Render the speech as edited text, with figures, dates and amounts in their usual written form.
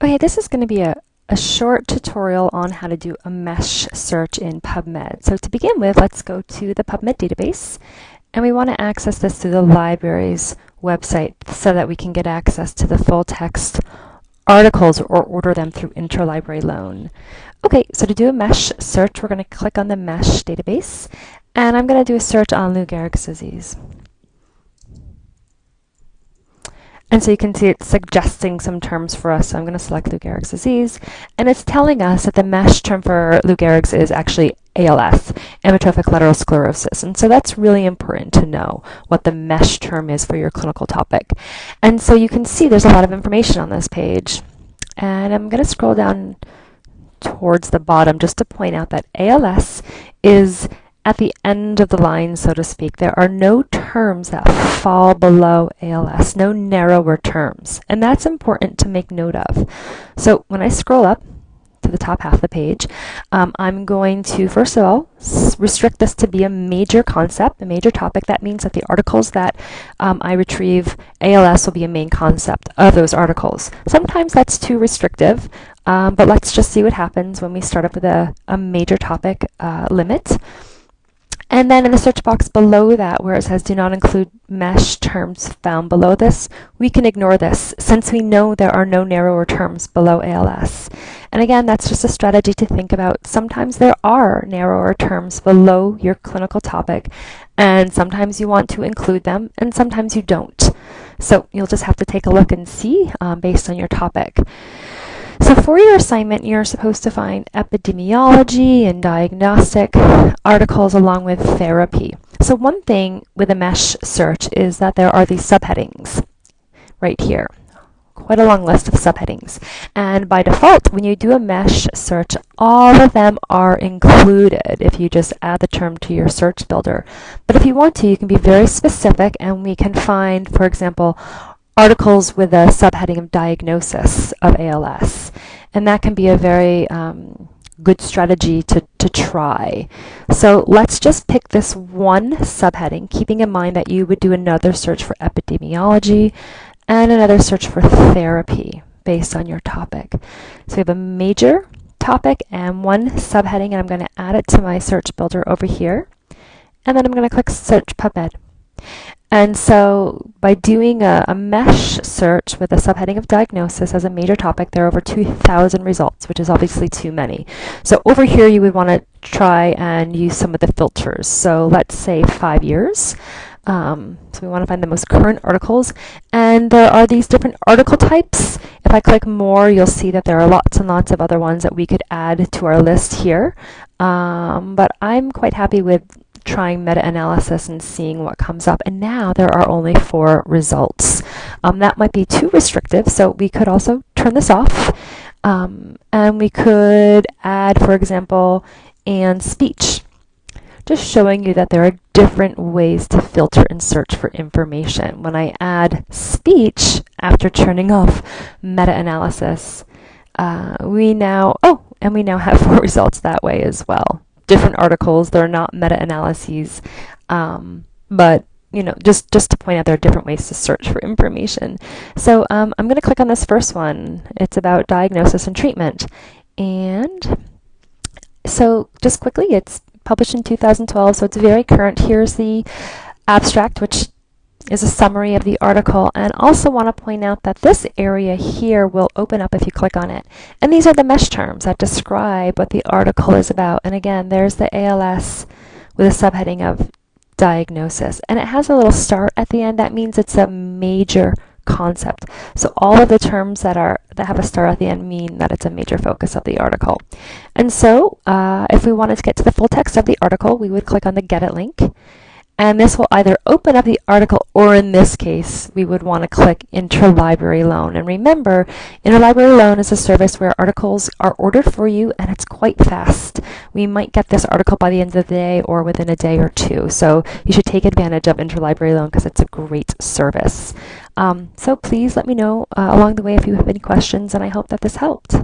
Okay, this is going to be a short tutorial on how to do a MeSH search in PubMed. So to begin with, let's go to the PubMed database, and we want to access this through the library's website so that we can get access to the full text articles or order them through interlibrary loan. Okay, so to do a MeSH search, we're going to click on the MeSH database, and I'm going to do a search on Lou Gehrig's disease. And so you can see it's suggesting some terms for us. So I'm going to select Lou Gehrig's disease, and it's telling us that the MeSH term for Lou Gehrig's is actually ALS, amyotrophic lateral sclerosis. And so that's really important to know what the MeSH term is for your clinical topic. And so you can see there's a lot of information on this page. And I'm going to scroll down towards the bottom just to point out that ALS is at the end of the line, so to speak. There are no terms that fall below ALS, no narrower terms, and that's important to make note of. So when I scroll up to the top half of the page, I'm going to, first of all, restrict this to be a major concept, a major topic. That means that the articles that I retrieve, ALS will be a main concept of those articles. Sometimes that's too restrictive, but let's just see what happens when we start up with a major topic limit. And then in the search box below that, where it says do not include MeSH terms found below this, we can ignore this since we know there are no narrower terms below ALS. And again, that's just a strategy to think about. Sometimes there are narrower terms below your clinical topic, and sometimes you want to include them, and sometimes you don't. So you'll just have to take a look and see based on your topic. So for your assignment, you're supposed to find epidemiology and diagnostic articles along with therapy. So one thing with a MeSH search is that there are these subheadings right here. Quite a long list of subheadings. And by default, when you do a MeSH search, all of them are included if you just add the term to your search builder. But if you want to, you can be very specific, and we can find, for example, articles with a subheading of diagnosis of ALS. And that can be a very good strategy to try. So let's just pick this one subheading, keeping in mind that you would do another search for epidemiology and another search for therapy based on your topic. So we have a major topic and one subheading, and I'm going to add it to my search builder over here. And then I'm going to click Search PubMed. And so by doing a MeSH search with a subheading of diagnosis as a major topic, there are over 2,000 results, which is obviously too many. So over here, you would want to try and use some of the filters. So let's say 5 years. So we want to find the most current articles. And there are these different article types. If I click more, you'll see that there are lots and lots of other ones that we could add to our list here. But I'm quite happy with trying meta-analysis and seeing what comes up. And now there are only 4 results. That might be too restrictive, so we could also turn this off. And we could add, for example, and speech. Just showing you that there are different ways to filter and search for information. When I add speech after turning off meta-analysis, we now have 4 results that way as well. Different articles, they're not meta-analyses, but just to point out there are different ways to search for information. So I'm going to click on this first one. It's about diagnosis and treatment. And so just quickly, it's published in 2012, so it's very current. Here's the abstract, which is a summary of the article, and also want to point out that this area here will open up if you click on it. And these are the MeSH terms that describe what the article is about. And again, there's the ALS with a subheading of diagnosis. And it has a little star at the end. That means it's a major concept. So all of the terms that have a star at the end mean that it's a major focus of the article. And so if we wanted to get to the full text of the article, we would click on the Get It link. And this will either open up the article, or in this case, we would want to click Interlibrary Loan. And remember, Interlibrary Loan is a service where articles are ordered for you, and it's quite fast. We might get this article by the end of the day or within a day or 2. So you should take advantage of Interlibrary Loan because it's a great service. So please let me know along the way if you have any questions, and I hope that this helped.